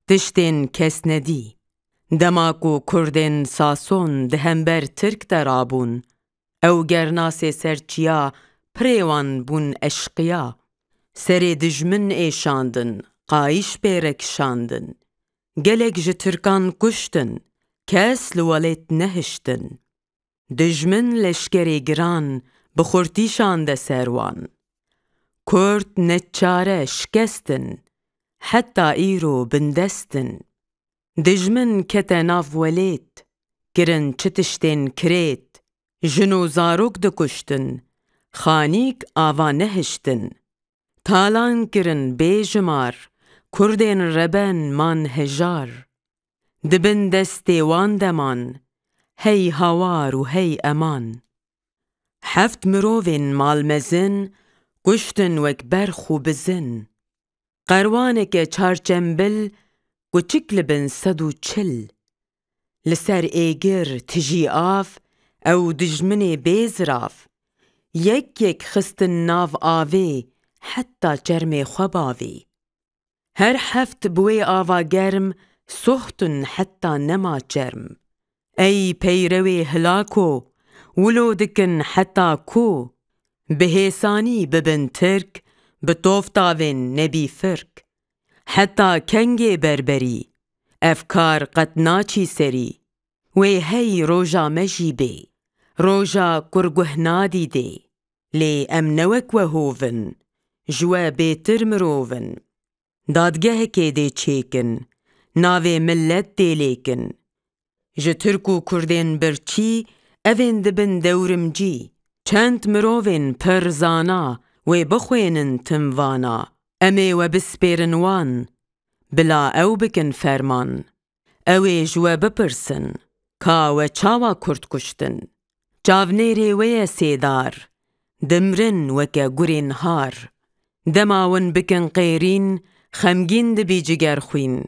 تشتین کس ندی. دماکو کردین ساسون دهمبر ترک درابون. او گرناس سرچیا پریوان بون اشقیا. سر دجمن ایشاندن، قایش بیرک شاندن. گلک جترکان کشتن، کس لولیت نهشتن. دجمن لشکری گران بخورتی شانده سروان. کرد نچاره شکستن، حتی ایرو بندستن. دجمن کتا ناف ولیت، گرن چتشتین کریت. جنو زاروک دکشتن، خانیک آوا نهشتن. تالان کرن بیجمار، کردین ربن من هجار. دبن دستی وان دمان، هی هوار و هی امان. هفت مروین مال مزن، کشتن وک برخو بزن. قروانک چارچنبل، کچک لبن 140. لسر ایگر تجی آف، او دجمن بیزراف. یک خستن ناف آوی، حتی جرم خواباوی. هر هفت بوی آوا گرم، سختن حتی نما جرم. ای پیروی هلاکو، ولو دکن حتی کو. بهیسانی ببن ترک، بطوفتاوین نبی فرک. حتی کنگ بربری، افکار قد ناچی سری. وی هی روژا مجیبی، روژا کرگوه نادی دی. لی امنوک و هوون، جوا بیتر مروون. دادگه که دی چیکن، ناوی ملت دی لیکن. جترکو کردین برچی، اوین دبن دورم جی. چند مروون پرزانا، وی بخوینن تموانا. امی و بسپیرن وان، بلا او بکن فرمان. اوی جوا بپرسن، کا و چاوا کرد کشتن. جاونیری وی سیدار، دمرن وکا گرین هار. دماون بکن قیرین، خمگین دبی جگر خوین.